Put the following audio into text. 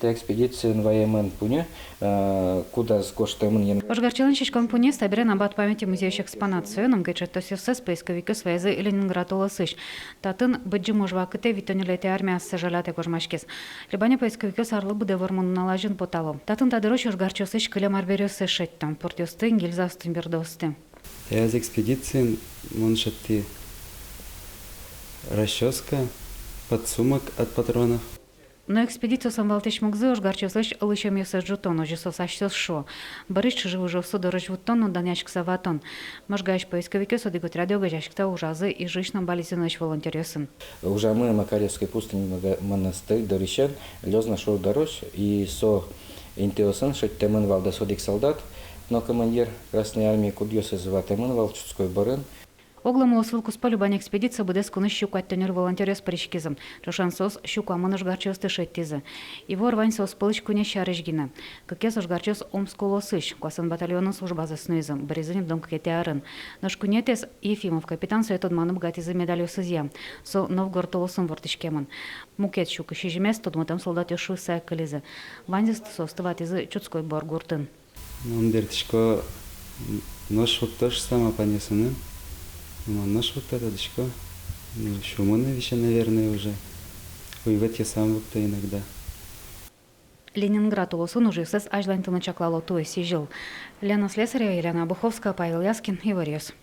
Экспедиция военмен пуне, куда с коштемын. Ожгарчылын шишкон пуне стабирен абат памяти музеющих экспонацию, нам гечет тосюсес поисковики связи Ленинград олысыш. Татын быджи можвакыте витонюлете армия сажалате кожмашкес. Либане поисковики сарлы буде вормун налажын потало. Татын тадыроч ожгарчосыш кылем арберёсы шеттам, портюстын гильзастын бердосты. Из экспедиции моншати расческа, подсумок от патронов. Но экспедицию самвалтыш мugзы ожгарчосыш лычем ёсыш жутону жесос ашсёс шо. Барыч живу жосу дорож вуттону данячк саватон. Можгаеш поисковики содигут радиога жашкта ужазы и жишном бализиноч волонтерёсын. Уже мы Макаревской пустыни монастырь дорищен, лёз нашел дорож и со интеосан, что темен вал до содик солдат, но командир Красной армии кудьёс из Ватемен вал Чудской барын. Огламу свылку спалюбань экспедиция буде скуны щуку аттенер волонтерёс паричкизм. Жошансос щуку амын ожгарчёс тышеттизы. Его рваньсос пылыч куне шарыжгина. Кыкес ожгарчёс омсколо сыш, куасан батальонын службазы снызым, березинем дом кете арын. Наш кунетес Ефимов капитан соет одманым гатизы медалью сызья. Со Новгород олосын вортышкемын. Мукет щука щижемес тодмотам солдат ёшу сайкализы. Ванзист состыват изы Чудской бар гуртын. Он дертишко нож вот то же самое понесено. Нож вот это дочка. Шумоны еще, наверное, уже. Воевать я сам вот иногда. Ленинград олосын уже сес ажлантыны чаклало туе сижил. Лена Слесарева, Елена Буховская, Павел Яскин, Иворьёс.